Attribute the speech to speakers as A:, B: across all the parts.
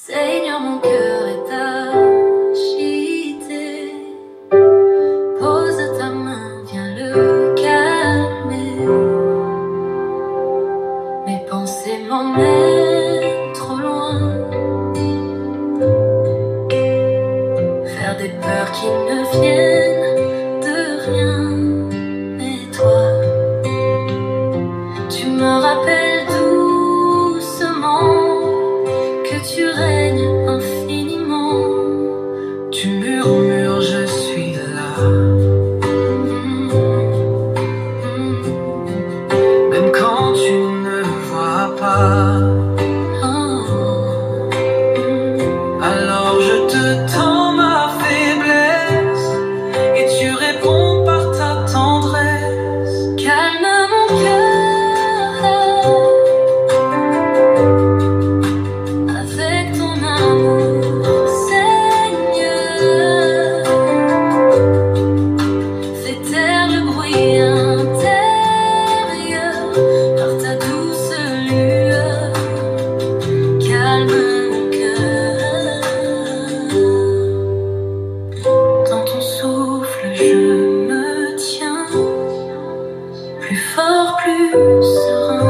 A: Seigneur, mon cœur est agité. Pose ta main, viens le calmer. Mes pensées m'emmènent trop loin, faire des peurs qui ne viennent de rien. Mais toi, tu me rappelles doucement que tu règnes infiniment. Tu murmures, je suis là. Même quand tu ne vois pas. Alors je te tends ma faiblesse et tu réponds par ta tendresse. Calme mon cœur avec ton amour, Seigneur. Fais taire le bruit intérieur par ta douce lueur. Calme mon cœur. Dans ton souffle je me tiens, plus fort, plus serein.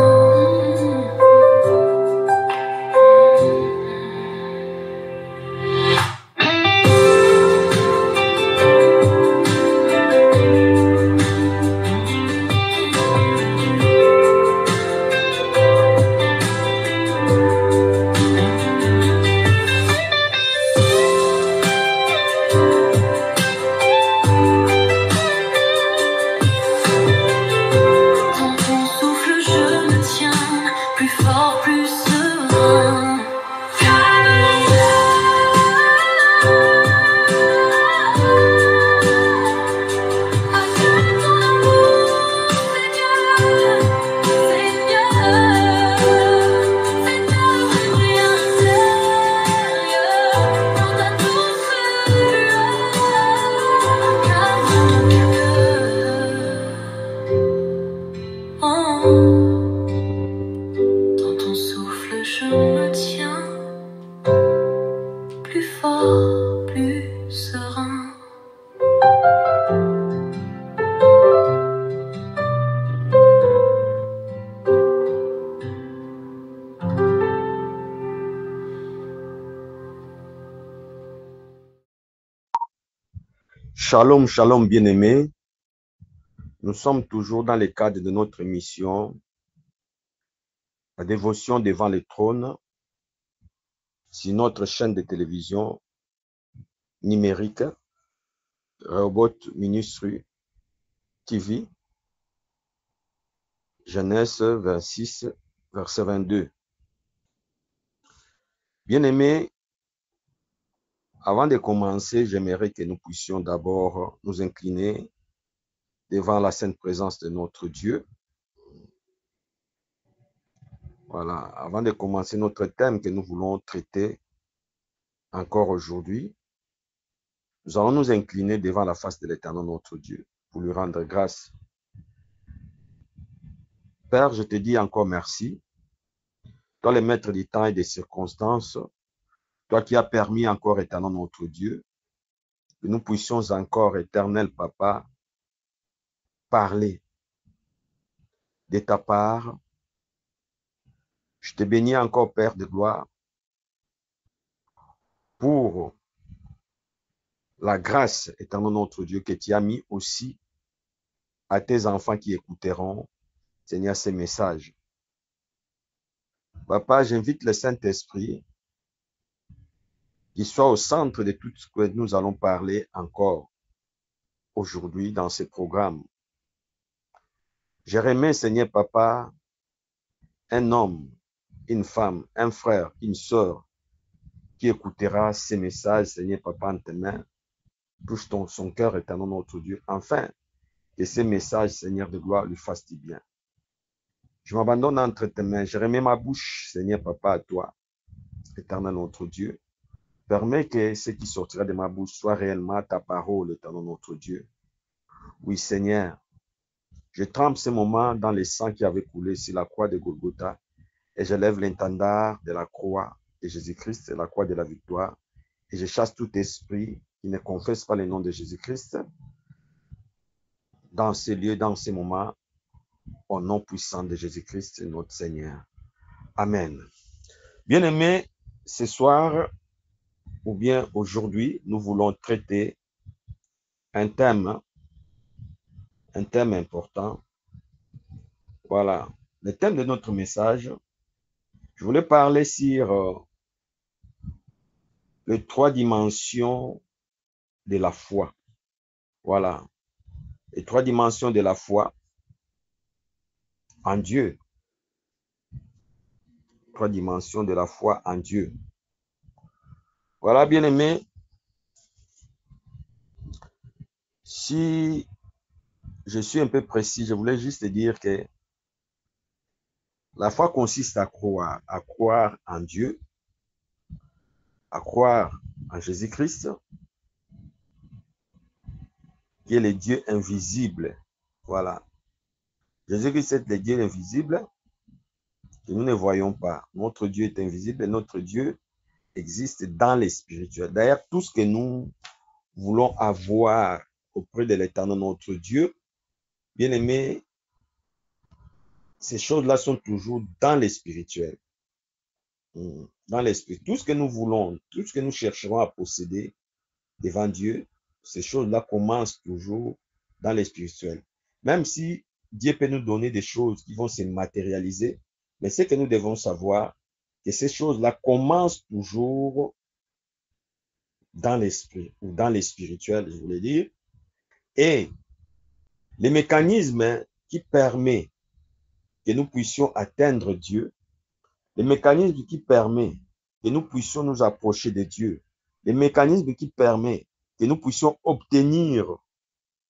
A: Dans ton souffle je me tiens, plus fort, plus serein. Avec ton amour, Seigneur, Seigneur, fais taire le bruit intérieur par ta douce lueur. Calme mon cœur. Oh. Dans ton souffle je me tiens, plus fort, plus serein.
B: Shalom, shalom, bien-aimés. Nous sommes toujours dans le cadre de notre émission, la dévotion devant le trône, sur notre chaîne de télévision numérique, Robot Ministry TV, Genèse 26, verset 22. Bien-aimés, avant de commencer, j'aimerais que nous puissions d'abord nous incliner devant la sainte présence de notre Dieu. Voilà, avant de commencer notre thème que nous voulons traiter encore aujourd'hui, nous allons nous incliner devant la face de l'Éternel notre Dieu pour lui rendre grâce. Père, je te dis encore merci. Toi, le maître du temps et des circonstances, toi qui as permis encore, Éternel notre Dieu, que nous puissions encore, Éternel Papa, parler de ta part. Je te bénis encore, Père de gloire, pour la grâce, Éternel notre Dieu, que tu as mis aussi à tes enfants qui écouteront, Seigneur, ces messages. Papa, j'invite le Saint-Esprit qui soit au centre de tout ce que nous allons parler encore aujourd'hui dans ce programme. Je remets, Seigneur Papa, un homme, une femme, un frère, une sœur qui écoutera ces messages, Seigneur Papa, en tes mains. Touche son cœur, Éternel notre Dieu, afin que ces messages, Seigneur de gloire, lui fassent du bien. Je m'abandonne entre tes mains. Je remets ma bouche, Seigneur Papa, à toi, Éternel notre Dieu. Permets que ce qui sortira de ma bouche soit réellement ta parole, Éternel notre Dieu. Oui, Seigneur, je trempe ce moment dans le sang qui avait coulé sur la croix de Golgotha et je lève l'étendard de la croix de Jésus-Christ, la croix de la victoire. Et je chasse tout esprit qui ne confesse pas le nom de Jésus-Christ dans ces lieux, dans ces moments, au nom puissant de Jésus-Christ, notre Seigneur. Amen. Bien-aimés, ce soir, ou bien aujourd'hui, nous voulons traiter un thème important. Voilà, le thème de notre message. Je voulais parler sur les 3 dimensions de la foi. Voilà, les 3 dimensions de la foi en Dieu. 3 dimensions de la foi en Dieu. Voilà, bien-aimés, si je suis un peu précis, je voulais juste dire que la foi consiste à croire en Dieu, à croire en Jésus-Christ, qui est le Dieu invisible. Voilà. Jésus-Christ est le Dieu invisible que nous ne voyons pas. Notre Dieu est invisible et notre Dieu existe dans les spirituels. D'ailleurs, tout ce que nous voulons avoir auprès de l'Éternel, notre Dieu, bien aimé, ces choses-là sont toujours dans les spirituels. Dans l'esprit. Tout ce que nous voulons, tout ce que nous chercherons à posséder devant Dieu, ces choses-là commencent toujours dans les spirituels. Même si Dieu peut nous donner des choses qui vont se matérialiser, mais c'est que nous devons savoir que ces choses-là commencent toujours dans l'esprit ou dans les spirituels, je voulais dire. Et les mécanismes qui permettent que nous puissions atteindre Dieu, les mécanismes qui permettent que nous puissions nous approcher de Dieu, les mécanismes qui permettent que nous puissions obtenir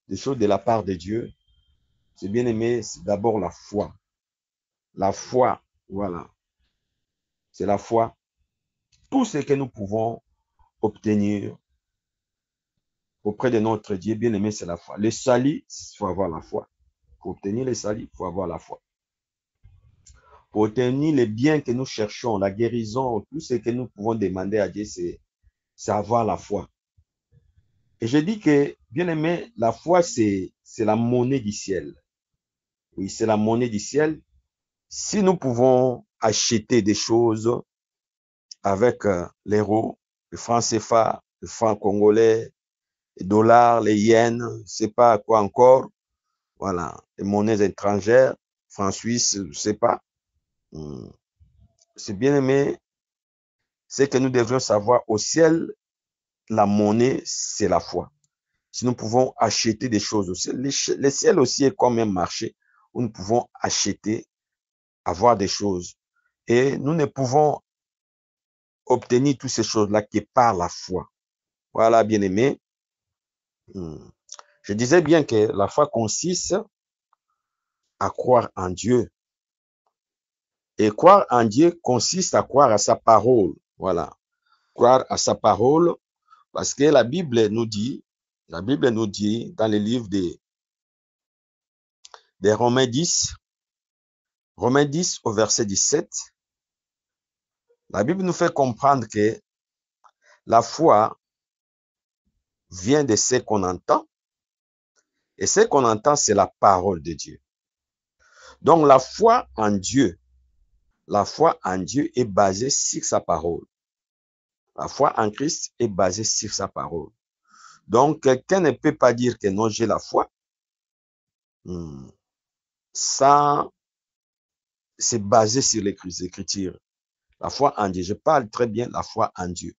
B: des choses de la part de Dieu, c'est bien aimé, c'est d'abord la foi. La foi, voilà. C'est la foi. Tout ce que nous pouvons obtenir auprès de notre Dieu, bien aimé, c'est la foi. Le salut, il faut avoir la foi. Pour obtenir le salut, il faut avoir la foi. Pour obtenir les biens que nous cherchons, la guérison, tout ce que nous pouvons demander à Dieu, c'est avoir la foi. Et je dis que, bien aimé, la foi, c'est la monnaie du ciel. Oui, c'est la monnaie du ciel. Si nous pouvons acheter des choses avec l'euro, le franc CFA, le franc congolais, les dollars, les yens, je ne sais pas quoi encore, voilà, les monnaies étrangères, franc suisse, je ne sais pas. C'est bien aimé, c'est que nous devrions savoir au ciel, la monnaie, c'est la foi. Si nous pouvons acheter des choses au ciel, le ciel aussi est comme un marché où nous pouvons acheter, avoir des choses. Et nous ne pouvons obtenir toutes ces choses-là que par la foi. Voilà, bien aimé. Je disais bien que la foi consiste à croire en Dieu. Et croire en Dieu consiste à croire à sa parole. Voilà. Croire à sa parole, parce que la Bible nous dit dans le livre de Romains 10 au verset 17, la Bible nous fait comprendre que la foi vient de ce qu'on entend, et ce qu'on entend, c'est la parole de Dieu. Donc la foi en Dieu est basée sur sa parole. La foi en Christ est basée sur sa parole. Donc, quelqu'un ne peut pas dire que non, j'ai la foi. Ça, c'est basé sur les Écritures. La foi en Dieu. Je parle très bien de la foi en Dieu.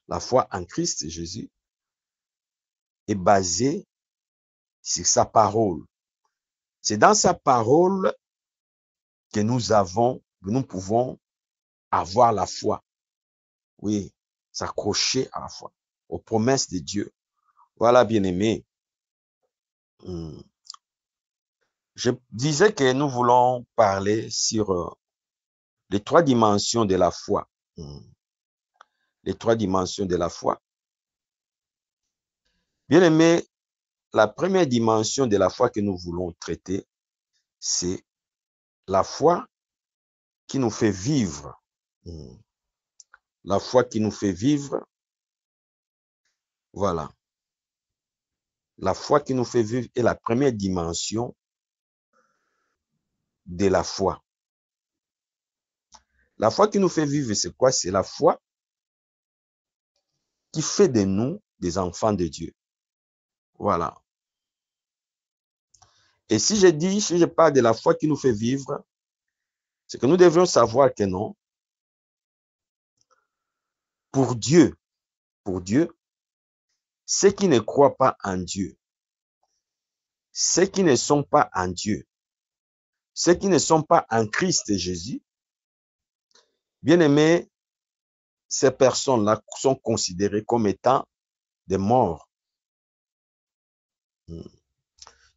B: La foi en Christ Jésus est basée sur sa parole. C'est dans sa parole que nous pouvons avoir la foi. Oui, s'accrocher à la foi, aux promesses de Dieu. Voilà, bien aimé. Je disais que nous voulons parler sur les 3 dimensions de la foi. Les 3 dimensions de la foi. Bien aimé, la première dimension de la foi que nous voulons traiter, c'est la foi qui nous fait vivre. La foi qui nous fait vivre. Voilà. La foi qui nous fait vivre est la première dimension de la foi. La foi qui nous fait vivre, c'est quoi? C'est la foi qui fait de nous des enfants de Dieu. Voilà. Et si je parle de la foi qui nous fait vivre, c'est que nous devrions savoir que non, pour Dieu, ceux qui ne croient pas en Dieu, ceux qui ne sont pas en Dieu, ceux qui ne sont pas en Christ Jésus, bien aimés, ces personnes-là sont considérées comme étant des morts.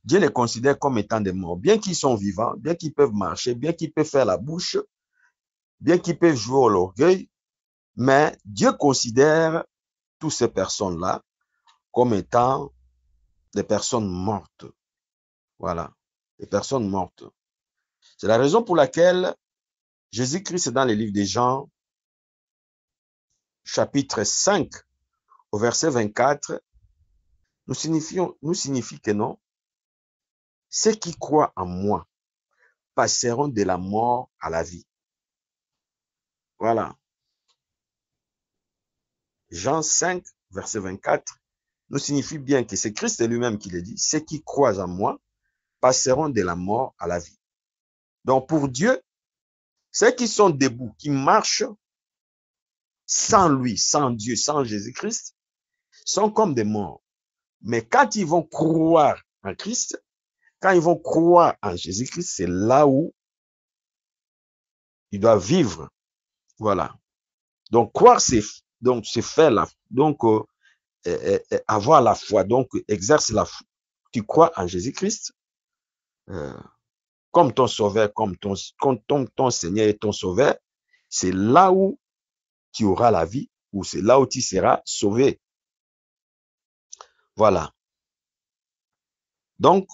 B: Dieu les considère comme étant des morts. Bien qu'ils sont vivants, bien qu'ils peuvent marcher, bien qu'ils peuvent faire la bouche, bien qu'ils peuvent jouer au l'orgueil, mais Dieu considère toutes ces personnes-là comme étant des personnes mortes. Voilà, des personnes mortes. C'est la raison pour laquelle Jésus-Christ, dans le livre de Jean, chapitre 5, au verset 24, nous signifie que non, ceux qui croient en moi passeront de la mort à la vie. Voilà. Jean 5, verset 24, nous signifie bien que c'est Christ lui-même qui le dit, ceux qui croient en moi passeront de la mort à la vie. Donc pour Dieu, ceux qui sont debout, qui marchent sans lui, sans Dieu, sans Jésus-Christ, sont comme des morts. Mais quand ils vont croire en Christ, quand ils vont croire en Jésus-Christ, c'est là où ils doivent vivre. Voilà. Donc croire, c'est faire la, donc avoir la foi, donc exerce la foi. Tu crois en Jésus-Christ comme ton sauveur, comme ton Seigneur et ton sauveur, c'est là où tu auras la vie, ou c'est là où tu seras sauvé. Voilà. Donc,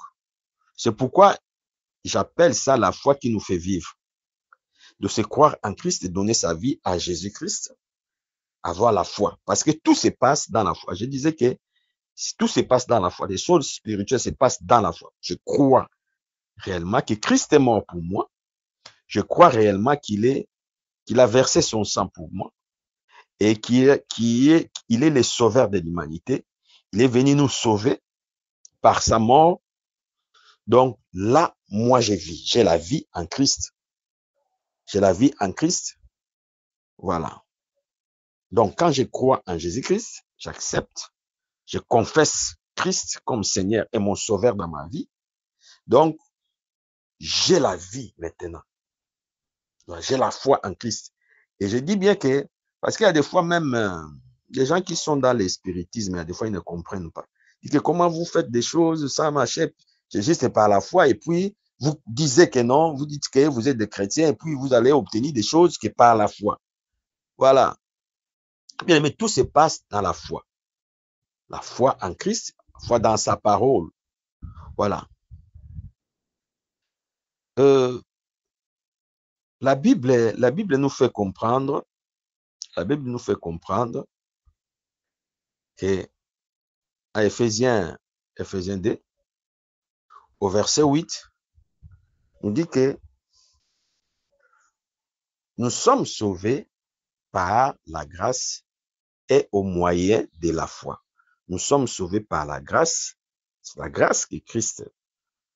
B: c'est pourquoi j'appelle ça la foi qui nous fait vivre. De se croire en Christ et donner sa vie à Jésus-Christ, avoir la foi. Parce que tout se passe dans la foi. Je disais que tout se passe dans la foi. Les choses spirituelles se passent dans la foi. Je crois réellement que Christ est mort pour moi. Je crois réellement qu'il a versé son sang pour moi et qu'il est le sauveur de l'humanité. Il est venu nous sauver par sa mort. Donc là, moi, je vis. J'ai la vie en Christ. J'ai la vie en Christ. Voilà. Donc, quand je crois en Jésus-Christ, j'accepte, je confesse Christ comme Seigneur et mon sauveur dans ma vie. Donc, j'ai la vie maintenant. J'ai la foi en Christ. Et je dis bien que, parce qu'il y a des fois même, des gens qui sont dans l'espiritisme, il y a des fois, ils ne comprennent pas. Ils disent que comment vous faites des choses, ça marche, c'est juste par la foi, et puis, vous disiez que non, vous dites que vous êtes des chrétiens, et puis vous allez obtenir des choses que par la foi. Voilà. Bien, mais tout se passe dans la foi. La foi en Christ, la foi dans sa parole. Voilà. La Bible nous fait comprendre, que à Éphésiens 2, au verset 8, nous dit que nous sommes sauvés par la grâce et au moyen de la foi. Nous sommes sauvés par la grâce. C'est la grâce que Christ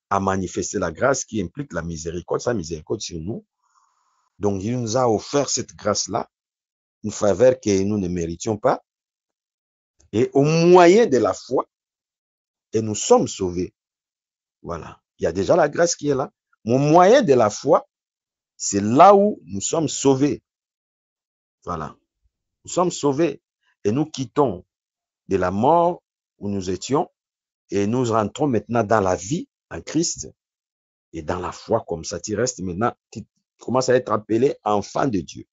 B: a manifesté, la grâce qui implique la miséricorde, sa miséricorde sur nous. Donc, il nous a offert cette grâce-là, une faveur que nous ne méritions pas. Et au moyen de la foi, et nous sommes sauvés. Voilà. Il y a déjà la grâce qui est là. Au moyen de la foi, c'est là où nous sommes sauvés. Voilà. Nous sommes sauvés et nous quittons de la mort où nous étions et nous rentrons maintenant dans la vie en Christ et dans la foi comme ça. Tu restes maintenant, tu commences à être appelé enfant de Dieu.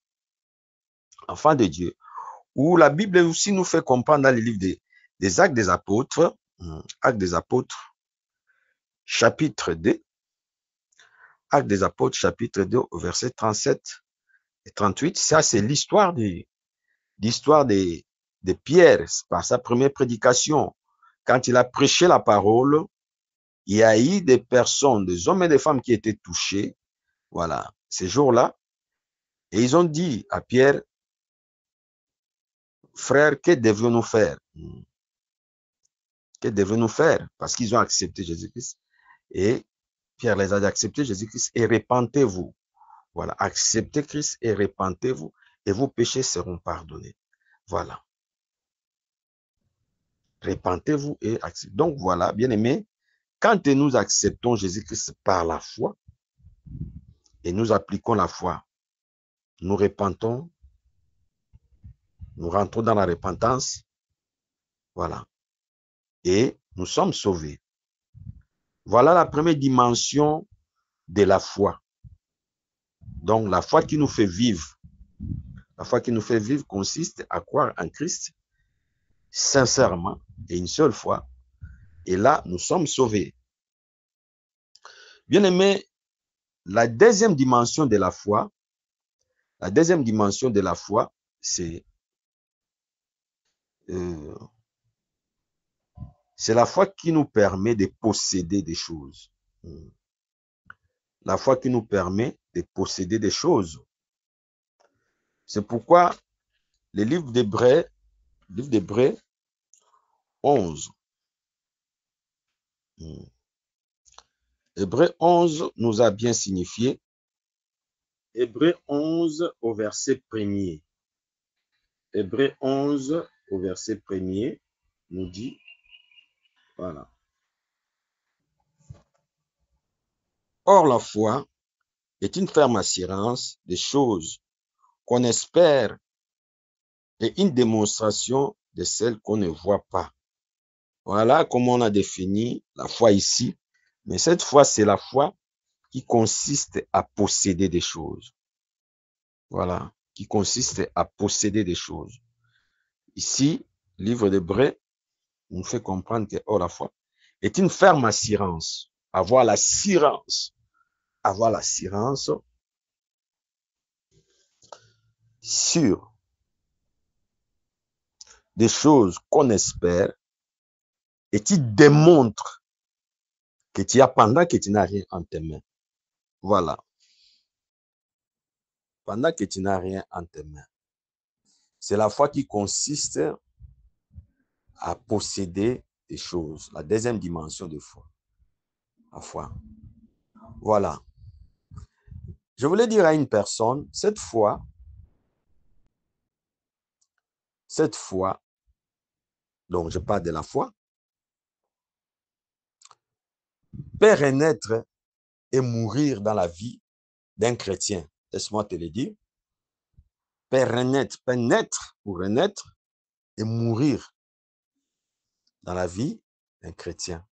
B: Enfant de Dieu. Où la Bible aussi nous fait comprendre dans le livre des Actes des Apôtres, Actes des Apôtres, chapitre 2, Actes des Apôtres, chapitre 2, au verset 37 et 38. Ça, c'est l'histoire l'histoire de Pierre, par sa première prédication. Quand il a prêché la parole, il y a eu des personnes, des hommes et des femmes qui étaient touchés, voilà, ces jours-là, et ils ont dit à Pierre, frère, que devions-nous faire? Que devons-nous faire? Parce qu'ils ont accepté Jésus-Christ. Et Pierre les a dit, acceptez Jésus-Christ et repentez-vous. Voilà, acceptez Christ et repentez-vous et vos péchés seront pardonnés. Voilà. Repentez-vous et acceptez. Donc voilà, bien aimé, quand nous acceptons Jésus-Christ par la foi et nous appliquons la foi, nous repentons, nous rentrons dans la repentance, voilà, et nous sommes sauvés. Voilà la première dimension de la foi. Donc la foi qui nous fait vivre. La foi qui nous fait vivre consiste à croire en Christ sincèrement et une seule fois. Et là, nous sommes sauvés. Bien aimé, la deuxième dimension de la foi, c'est la foi qui nous permet de posséder des choses. La foi qui nous permet de posséder des choses. C'est pourquoi le livre d'Hébreux 11. Hébreux 11 nous a bien signifié. Hébreux 11 au verset 1er. Hébreux 11 au verset 1er nous dit, voilà. Or, la foi est une ferme assurance des choses qu'on espère et une démonstration de celles qu'on ne voit pas. Voilà comment on a défini la foi ici. Mais cette foi, c'est la foi qui consiste à posséder des choses. Voilà, qui consiste à posséder des choses. Ici, livre d'Hébreux nous fait comprendre que la foi est une ferme assurance. Avoir l'assurance sur des choses qu'on espère et qui démontrent que tu as pendant que tu n'as rien en tes mains. Voilà. Pendant que tu n'as rien en tes mains. C'est la foi qui consiste à posséder des choses. La deuxième dimension de foi. La foi. Voilà. Je voulais dire à une personne, cette foi, donc je parle de la foi, peut renaître et mourir dans la vie d'un chrétien. Laisse-moi te le dire. Peut naître ou renaître et mourir dans la vie d'un chrétien.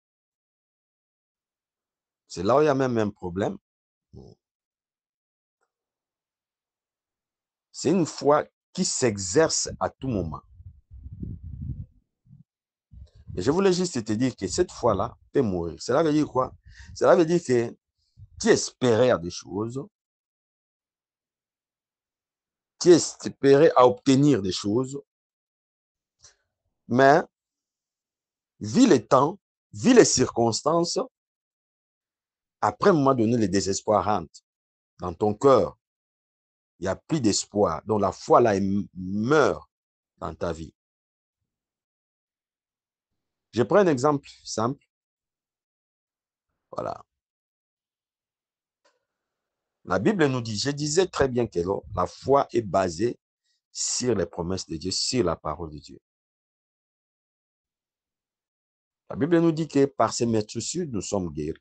B: C'est là où il y a même un problème. C'est une foi qui s'exerce à tout moment. Et je voulais juste te dire que cette foi-là peut mourir. Cela veut dire quoi? Cela veut dire que tu espérais à des choses, tu espérais à obtenir des choses, mais vu le temps, vu les circonstances, après un moment donné, le désespoir rentre dans ton cœur. Il n'y a plus d'espoir. Donc la foi là, elle meurt dans ta vie. Je prends un exemple simple. Voilà. La Bible nous dit, je disais très bien que la foi est basée sur les promesses de Dieu, sur la parole de Dieu. La Bible nous dit que par ces meurtrissures, nous sommes guéris.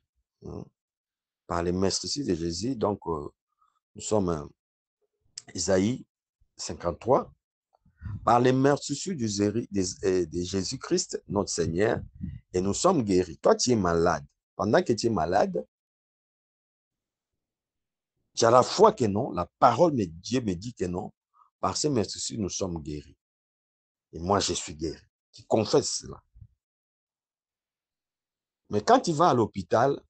B: Par les meurtrissures de Jésus, donc nous sommes Isaïe 53. Par les meurtrissures de Jésus-Christ, notre Seigneur, et nous sommes guéris. Toi, tu es malade. Pendant que tu es malade, tu as la foi que non, la parole de Dieu me dit que non. Par ces meurtrissures, nous sommes guéris. Et moi, je suis guéri. Tu confesses cela. Mais quand tu vas à l'hôpital,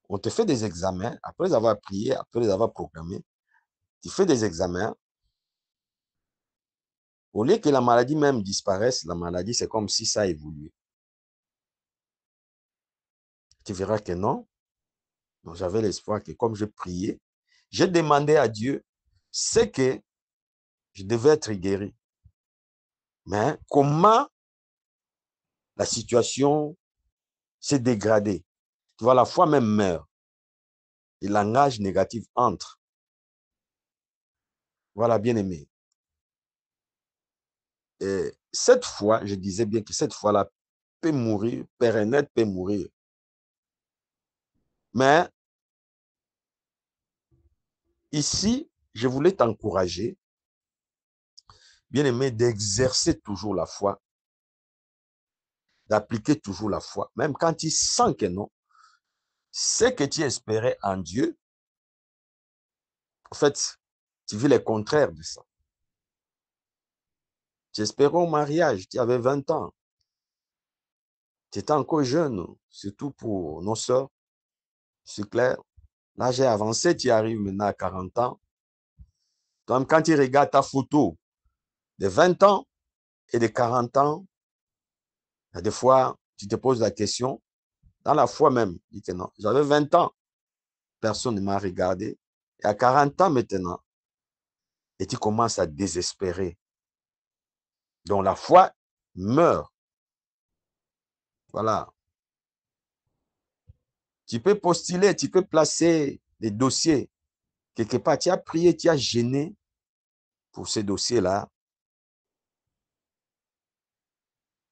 B: on te fait des examens, après avoir prié, après avoir programmé, tu fais des examens, Au lieu que la maladie même disparaisse, la maladie, c'est comme si ça évoluait. Tu verras que non. Donc, j'avais l'espoir que comme je priais, j'ai demandé à Dieu ce que je devais être guéri. Mais comment la situation s'est dégradée? Tu vois, la foi même meurt. Le langage négatif entre. Voilà, bien aimé. Et cette fois, je disais bien que cette fois-là peut mourir, Père Net peut mourir. Mais ici, je voulais t'encourager, bien aimé, d'exercer toujours la foi, d'appliquer toujours la foi, même quand tu sens que non, ce que tu espérais en Dieu, en fait, tu vis le contraire de ça. Tu espérais au mariage, tu avais 20 ans, tu étais encore jeune, surtout pour nos sœurs, c'est clair. Là, j'ai avancé, tu arrives maintenant à 40 ans. Donc, quand tu regardes ta photo de 20 ans et de 40 ans, il y a des fois, tu te poses la question, dans la foi même, dis que non, j'avais 20 ans, personne ne m'a regardé. Et à 40 ans maintenant, et tu commences à désespérer. Donc, la foi meurt. Voilà. Tu peux postuler, tu peux placer des dossiers. Quelque part, tu as prié, tu as gêné pour ces dossiers-là.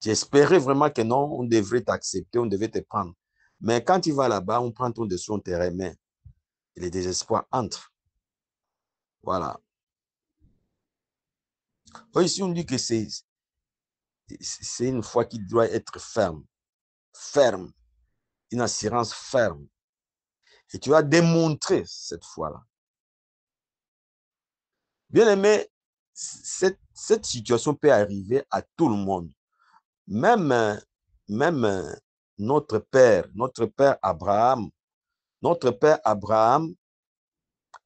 B: Tu espérais vraiment que non, on devrait t'accepter, on devait te prendre. Mais quand tu vas là-bas, on prend ton dossier, on te remet. Et le désespoir entre. Voilà. Ici, on dit que c'est une foi qui doit être ferme. Ferme. Une assurance ferme. Et tu vas démontrer cette foi-là. Bien aimé, cette situation peut arriver à tout le monde. Même notre père Abraham,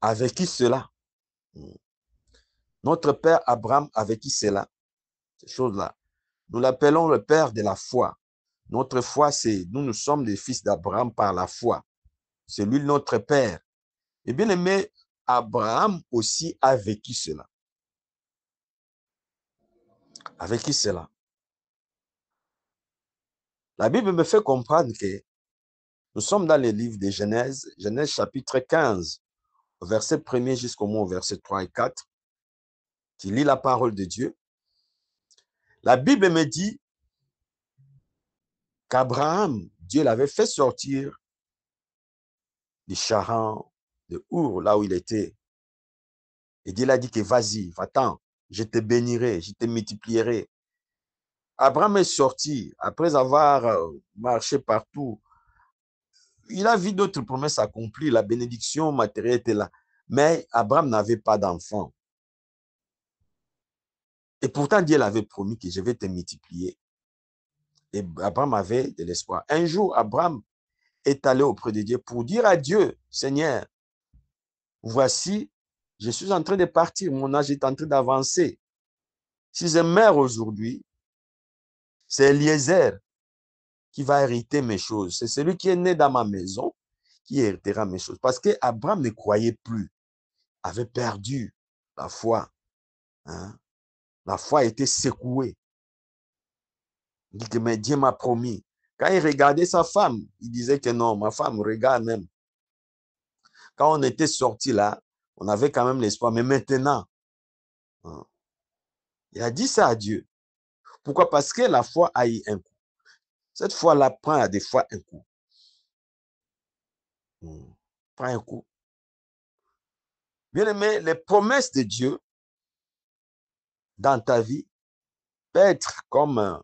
B: a vécu cela. Notre père Abraham a vécu cela, ces choses-là. Nous l'appelons le père de la foi. Notre foi, c'est nous sommes des fils d'Abraham par la foi. C'est lui notre père. Et bien aimé, Abraham aussi a vécu cela. A vécu cela. La Bible me fait comprendre que nous sommes dans le livre de Genèse, Genèse chapitre 15, verset 1er jusqu'au moins verset 3 et 4, qui lit la parole de Dieu. La Bible me dit qu'Abraham, Dieu l'avait fait sortir du Charan, de Our, là où il était. Et Dieu l'a dit que vas-y, va-t'en, je te bénirai, je te multiplierai. Abraham est sorti après avoir marché partout. Il a vu d'autres promesses accomplies, la bénédiction matérielle était là. Mais Abraham n'avait pas d'enfant. Et pourtant, Dieu l'avait promis que je vais te multiplier. Et Abraham avait de l'espoir. Un jour, Abraham est allé auprès de Dieu pour dire à Dieu, Seigneur, voici, je suis en train de partir, mon âge est en train d'avancer. Si je meurs aujourd'hui, c'est Eliezer qui va hériter mes choses. C'est celui qui est né dans ma maison qui héritera mes choses. Parce qu'Abraham ne croyait plus, avait perdu la foi. Hein? La foi a été secouée. Il dit que mais Dieu m'a promis. Quand il regardait sa femme, il disait que non, ma femme regarde même. Quand on était sorti là, on avait quand même l'espoir. Mais maintenant, hein, il a dit ça à Dieu. Pourquoi? Parce que la foi a eu un coup. Cette foi-là prend des fois un coup. Prend un coup. Bien aimé, les promesses de Dieu dans ta vie peuvent être comme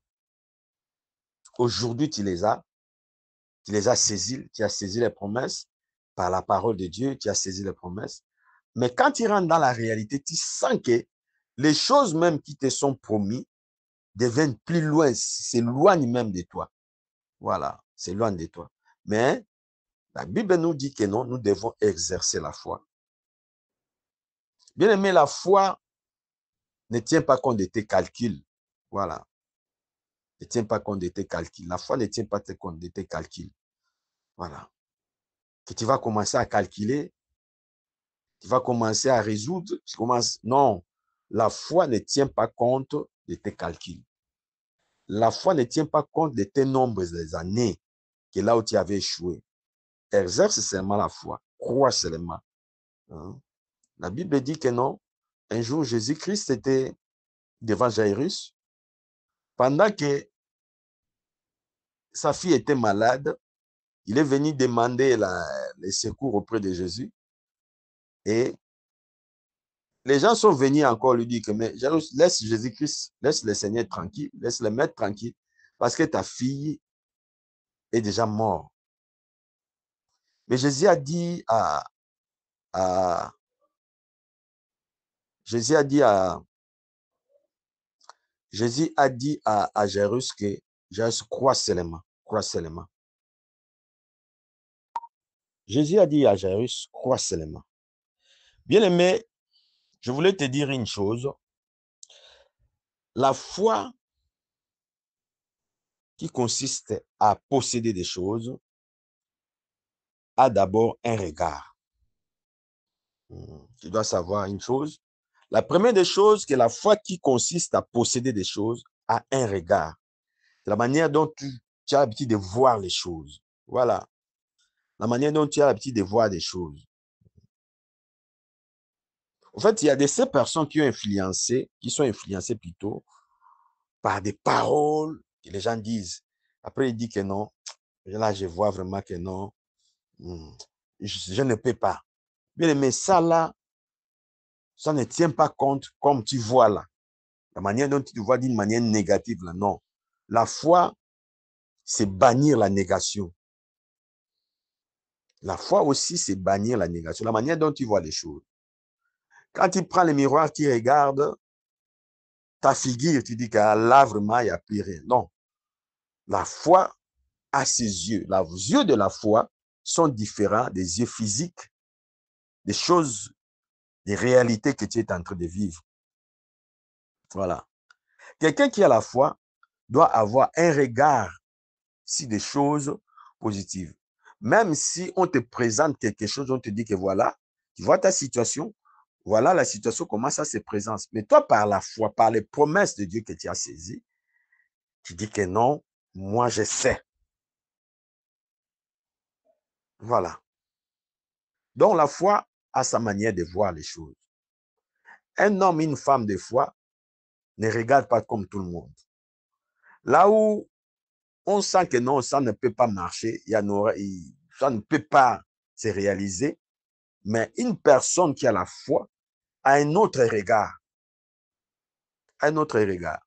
B: aujourd'hui tu les as saisies, tu as saisi les promesses par la parole de Dieu, tu as saisi les promesses. Mais quand tu rentres dans la réalité, tu sens que les choses même qui te sont promises deviennent plus loin, s'éloignent même de toi. Voilà, s'éloignent de toi. Mais la Bible nous dit que non, nous devons exercer la foi. Bien aimé, la foi ne tient pas compte de tes calculs. Voilà. Ne tient pas compte de tes calculs. La foi ne tient pas compte de tes calculs. Voilà. Que tu vas commencer à calculer, tu vas commencer à résoudre. Non. La foi ne tient pas compte de tes calculs. La foi ne tient pas compte de tes nombres des années que là où tu avais échoué. Exerce seulement la foi. Crois seulement. Hein? La Bible dit que non. Un jour, Jésus-Christ était devant Jairus. Pendant que sa fille était malade, il est venu demander les secours auprès de Jésus. Et les gens sont venus encore lui dire que mais laisse Jésus-Christ, laisse le Seigneur tranquille, laisse le maître tranquille, parce que ta fille est déjà morte. Mais Jésus a dit à Jairus que Jairus croit seulement, croit seulement. Jésus a dit à Jairus, crois seulement. Bien-aimé, je voulais te dire une chose. La foi qui consiste à posséder des choses a d'abord un regard. Tu dois savoir une chose. La première des choses, que la foi qui consiste à posséder des choses a un regard. C'est la manière dont tu as l'habitude de voir les choses. Voilà. La manière dont tu as l'habitude de voir des choses. En fait, il y a de ces personnes qui sont influencées plutôt par des paroles que les gens disent. Après, ils disent que non. Là, je vois vraiment que non. Je ne peux pas. Bien aimé, ça là, ça ne tient pas compte comme tu vois là. La manière dont tu vois d'une manière négative là, non. La foi, c'est bannir la négation. La foi aussi, c'est bannir la négation. La manière dont tu vois les choses. Quand tu prends le miroir, tu regardes ta figure, tu dis que là, vraiment, il n'y a plus rien. Non. La foi a ses yeux. Les yeux de la foi sont différents des yeux physiques, des choses, des réalités que tu es en train de vivre. Voilà. Quelqu'un qui a la foi doit avoir un regard sur des choses positives. Même si on te présente quelque chose, on te dit que voilà, tu vois ta situation, voilà la situation, comment ça se présente. Mais toi, par la foi, par les promesses de Dieu que tu as saisies, tu dis que non, moi je sais. Voilà. Donc la foi a sa manière de voir les choses. Un homme, une femme de foi ne regarde pas comme tout le monde. Là où on sent que non, ça ne peut pas marcher, ça ne peut pas se réaliser, mais une personne qui a la foi a un autre regard. Un autre regard.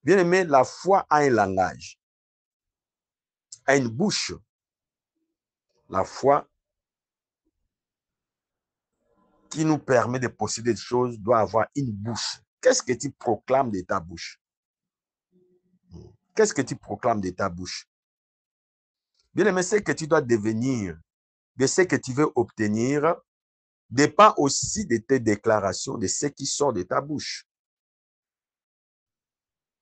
B: Bien aimé, la foi a un langage, a une bouche. La foi qui nous permet de posséder des choses doit avoir une bouche. Qu'est-ce que tu proclames de ta bouche? Qu'est-ce que tu proclames de ta bouche? Bien aimé, ce que tu dois devenir, de ce que tu veux obtenir, dépend aussi de tes déclarations, de ce qui sort de ta bouche.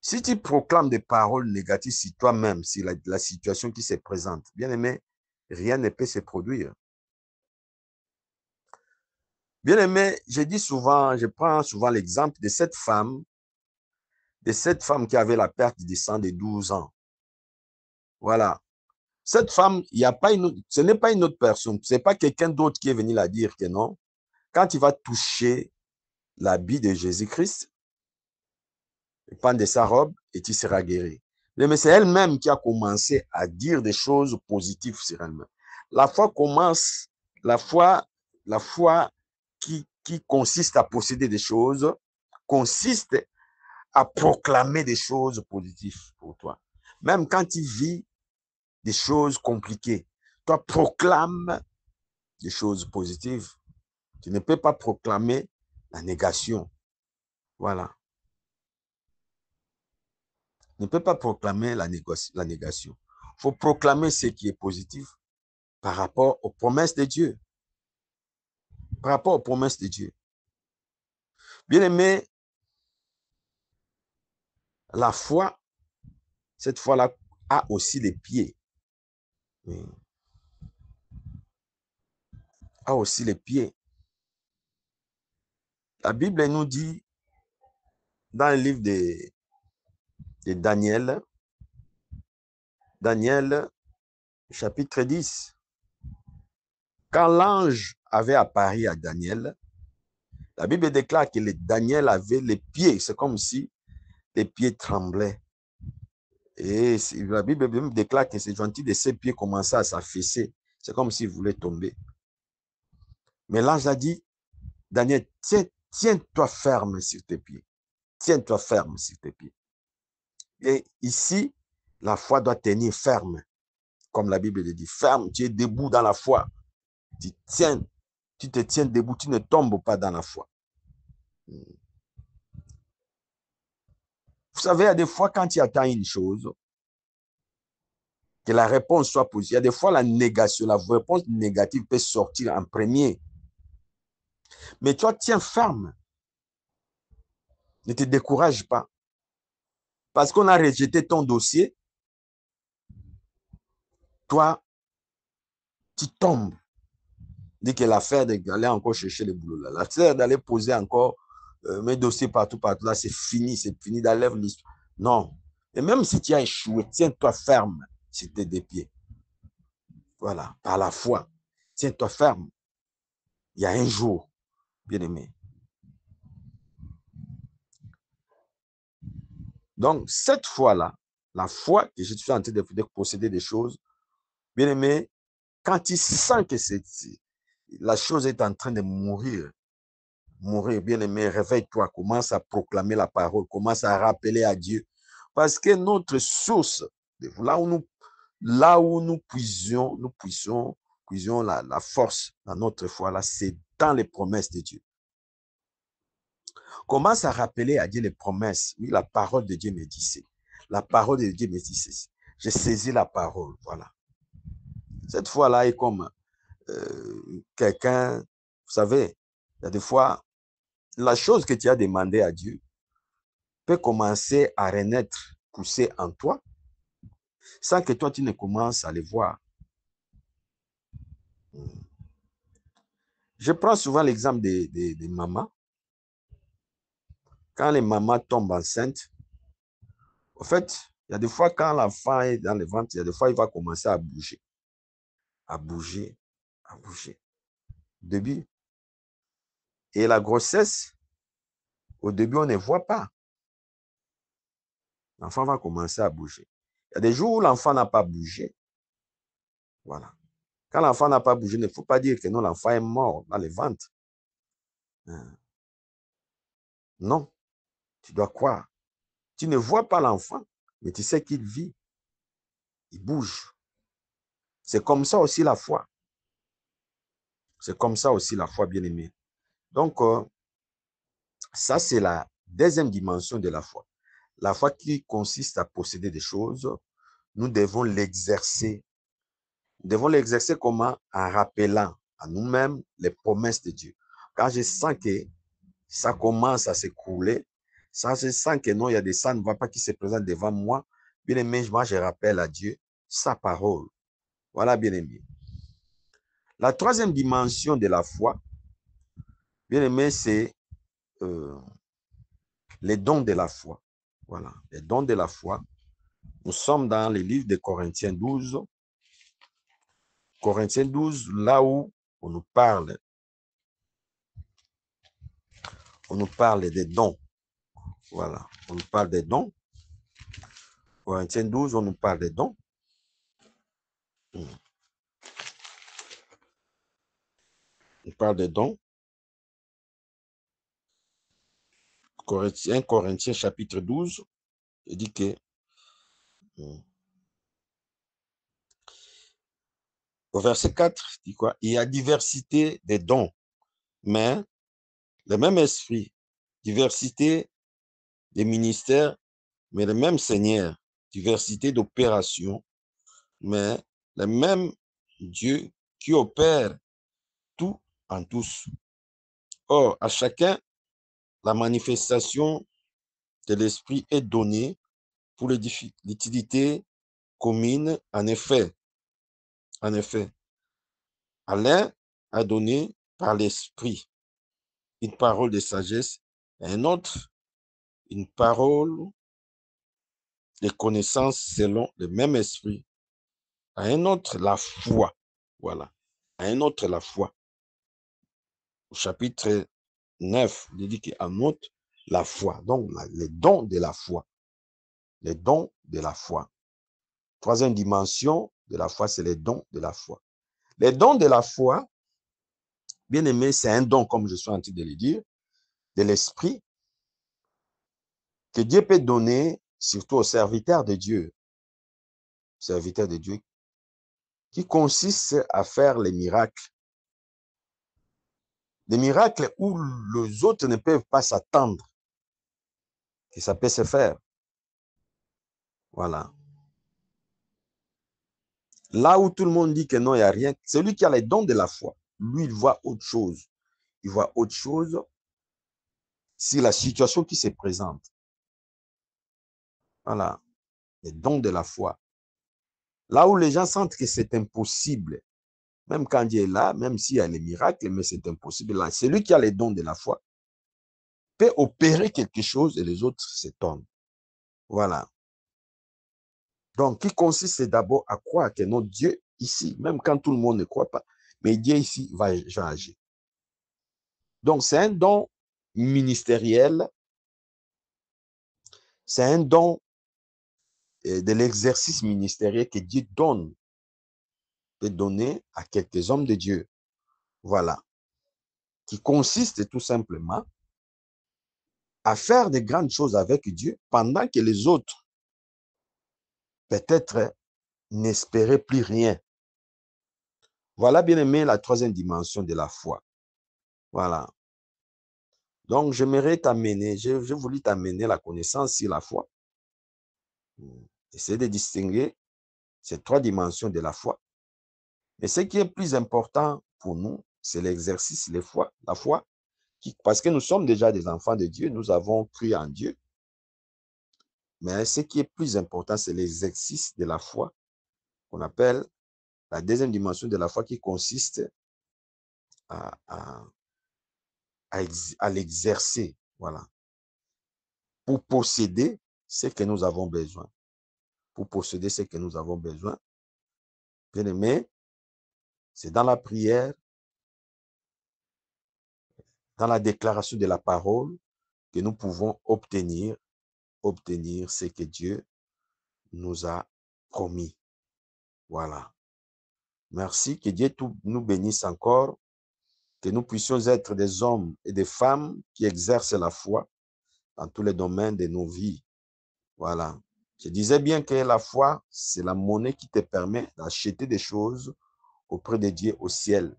B: Si tu proclames des paroles négatives sur toi-même, sur la situation qui se présente, bien aimé, rien ne peut se produire. Bien aimé, je prends souvent l'exemple de cette femme qui avait la perte du sang de 12 ans. Voilà. Cette femme, ce n'est pas une autre personne, ce n'est pas quelqu'un d'autre qui est venu la dire que non. Quand tu vas toucher l'habit de Jésus-Christ, le pan de sa robe, et tu seras guéri. Mais c'est elle-même qui a commencé à dire des choses positives sur elle-même. La foi commence, la foi qui consiste à posséder des choses, consiste à proclamer des choses positives pour toi. Même quand tu vis des choses compliquées, toi proclame des choses positives. Tu ne peux pas proclamer la négation. Voilà. Tu ne peux pas proclamer la négation. Il faut proclamer ce qui est positif par rapport aux promesses de Dieu. Par rapport aux promesses de Dieu. Bien-aimé, la foi, cette foi-là, a aussi les pieds. Oui. A aussi les pieds. La Bible nous dit, dans le livre de Daniel, Daniel, chapitre 10, quand l'ange avait apparu à Daniel, la Bible déclare que Daniel avait les pieds. C'est comme si les pieds tremblaient. Et la Bible même déclare que c'est gentil de ses pieds commençaient à s'affaisser. C'est comme s'il voulait tomber. Mais l'ange a dit, Daniel, tiens-toi ferme sur tes pieds. Tiens-toi ferme sur tes pieds. Et ici, la foi doit tenir ferme. Comme la Bible le dit, ferme, tu es debout dans la foi. Tu te tiens debout, tu ne tombes pas dans la foi. Vous savez, il y a des fois quand tu attends une chose, que la réponse soit positive. Il y a des fois la négation, la réponse négative peut sortir en premier. Mais toi, tiens ferme. Ne te décourage pas. Parce qu'on a rejeté ton dossier, toi, tu tombes. Dis que l'affaire d'aller encore chercher le boulot là. L'affaire d'aller poser encore mes dossiers partout, là, c'est fini d'aller l'histoire. Non. Et même si tu as échoué, tiens-toi ferme sur tes deux pieds. Voilà, par la foi. Tiens-toi ferme. Il y a un jour, bien-aimé. Donc, cette fois-là, la foi que je suis en train de posséder des choses, bien-aimé, quand tu sens que la chose est en train de mourir, bien-aimé, réveille-toi, commence à proclamer la parole, commence à rappeler à Dieu. Parce que notre source, là où nous puissions la force dans notre foi, là, c'est dans les promesses de Dieu. Commence à rappeler à Dieu les promesses. Oui, la parole de Dieu me dit. La parole de Dieu me dit. J'ai saisi la parole, voilà. Cette fois-là est comme quelqu'un, vous savez, il y a des fois, la chose que tu as demandé à Dieu peut commencer à renaître, pousser en toi, sans que toi, tu ne commences à le voir. Je prends souvent l'exemple des mamans. Quand les mamans tombent enceintes, en fait, il y a des fois, quand l'enfant est dans le ventre, il y a des fois, il va commencer à bouger. À bouger, à bouger. Début. Et la grossesse, au début, on ne voit pas. L'enfant va commencer à bouger. Il y a des jours où l'enfant n'a pas bougé. Voilà. Quand l'enfant n'a pas bougé, il ne faut pas dire que non, l'enfant est mort dans le ventre. Non, tu dois croire. Tu ne vois pas l'enfant, mais tu sais qu'il vit. Il bouge. C'est comme ça aussi la foi. C'est comme ça aussi la foi, bien-aimée. Donc, ça, c'est la deuxième dimension de la foi. La foi qui consiste à posséder des choses, nous devons l'exercer. Nous devons l'exercer comment? En rappelant à nous-mêmes les promesses de Dieu. Quand je sens que ça commence à s'écrouler, je sens que non, il y a des ça ne va pas qui se présentent devant moi, bien aimé, moi je rappelle à Dieu sa parole. Voilà, bien aimé. La troisième dimension de la foi, bien aimé, c'est les dons de la foi. Voilà, les dons de la foi. Nous sommes dans le livre de Corinthiens 12. Corinthiens 12, là où on nous parle des dons. Voilà, on nous parle des dons. Corinthiens 12, on nous parle des dons. On parle des dons. Corinthiens chapitre 12, il dit que au verset 4, il dit quoi? Il y a diversité des dons, mais le même esprit, diversité des ministères, mais le même Seigneur, diversité d'opérations, mais le même Dieu qui opère tout en tous. Or, à chacun, la manifestation de l'esprit est donnée pour l'utilité commune. En effet, Alain a donné par l'esprit une parole de sagesse, et un autre une parole de connaissance selon le même esprit, à un autre la foi. Voilà. À un autre la foi. Au chapitre 9, il dit qu'un autre la foi. Donc, les dons de la foi. Les dons de la foi. Troisième dimension de la foi, c'est les dons de la foi. Les dons de la foi, bien aimé, c'est un don, comme je suis en train de le dire, de l'esprit que Dieu peut donner surtout aux serviteurs de Dieu. Serviteurs de Dieu qui consiste à faire les miracles. Des miracles où les autres ne peuvent pas s'attendre que ça peut se faire. Voilà. Là où tout le monde dit que non, il n'y a rien, celui qui a les dons de la foi, lui, il voit autre chose. Il voit autre chose sur la situation qui se présente. Voilà. Les dons de la foi. Là où les gens sentent que c'est impossible, même quand Dieu est là, même s'il y a les miracles, mais c'est impossible. Là, celui qui a les dons de la foi peut opérer quelque chose et les autres s'étonnent. Voilà. Donc, qui consiste d'abord à croire que notre Dieu ici, même quand tout le monde ne croit pas, mais Dieu ici va agir. Donc, c'est un don ministériel, c'est un don de l'exercice ministériel que Dieu peut donner à quelques hommes de Dieu. Voilà. Qui consiste tout simplement à faire de grandes choses avec Dieu pendant que les autres, peut-être, n'espéraient plus rien. Voilà, bien aimé, la troisième dimension de la foi. Voilà. Donc, j'aimerais t'amener, j'ai voulu t'amener la connaissance sur la foi. Essayer de distinguer ces trois dimensions de la foi. Mais ce qui est plus important pour nous, c'est l'exercice, la foi, parce que nous sommes déjà des enfants de Dieu, nous avons cru en Dieu. Mais ce qui est plus important, c'est l'exercice de la foi, qu'on appelle la deuxième dimension de la foi, qui consiste à l'exercer, voilà, pour posséder ce que nous avons besoin. Pour posséder ce que nous avons besoin. Bien aimé, c'est dans la prière, dans la déclaration de la parole, que nous pouvons obtenir ce que Dieu nous a promis. Voilà. Merci, que Dieu nous bénisse encore, que nous puissions être des hommes et des femmes qui exercent la foi dans tous les domaines de nos vies. Voilà. Je disais bien que la foi, c'est la monnaie qui te permet d'acheter des choses auprès de Dieu au ciel.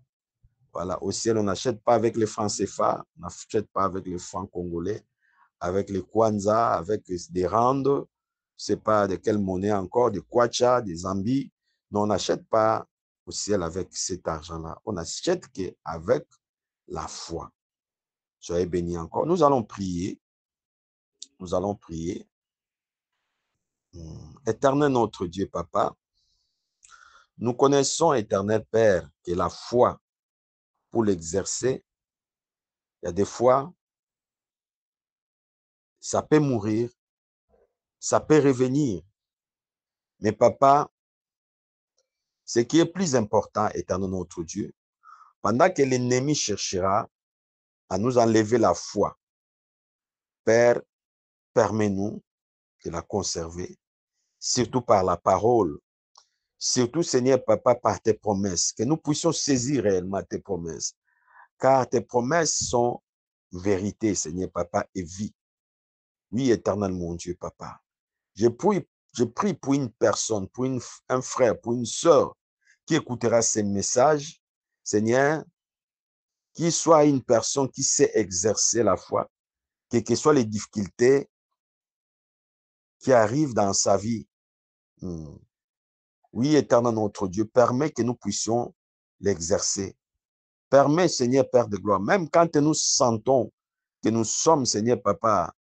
B: Voilà, au ciel, on n'achète pas avec les francs CFA, on n'achète pas avec les francs congolais, avec les kwanza, avec des randes, je ne sais pas de quelle monnaie encore, des kwacha, des zambis. Non, on n'achète pas au ciel avec cet argent-là. On n'achète qu'avec la foi. Soyez bénis encore. Nous allons prier. Nous allons prier. Éternel notre Dieu, Papa, nous connaissons, éternel Père, que la foi, pour l'exercer, il y a des fois, ça peut mourir, ça peut revenir. Mais Papa, ce qui est plus important, éternel notre Dieu, pendant que l'ennemi cherchera à nous enlever la foi, Père, permets-nous de la conserver, surtout par la parole, surtout, Seigneur Papa, par tes promesses, que nous puissions saisir réellement tes promesses, car tes promesses sont vérité, Seigneur Papa, et vie. Oui, éternel mon Dieu, Papa. Je prie pour une personne, pour un frère, pour une sœur qui écoutera ces messages, Seigneur, qu'il soit une personne qui sait exercer la foi, quelles que soient les difficultés qui arrivent dans sa vie. Oui, éternel notre Dieu, permets que nous puissions l'exercer. Permets, Seigneur Père de gloire, même quand nous sentons que nous sommes, Seigneur Papa,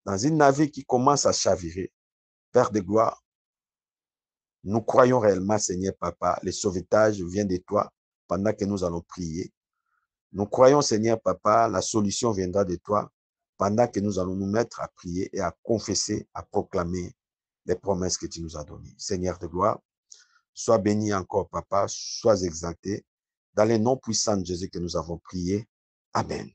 B: dans une navire qui commence à chavirer. Père de gloire, nous croyons réellement, Seigneur Papa, le sauvetage vient de toi pendant que nous allons prier. Nous croyons, Seigneur Papa, la solution viendra de toi pendant que nous allons nous mettre à prier et à confesser, à proclamer les promesses que tu nous as données. Seigneur de gloire, sois béni encore, Papa, sois exalté. Dans les noms puissants de Jésus que nous avons prié. Amen.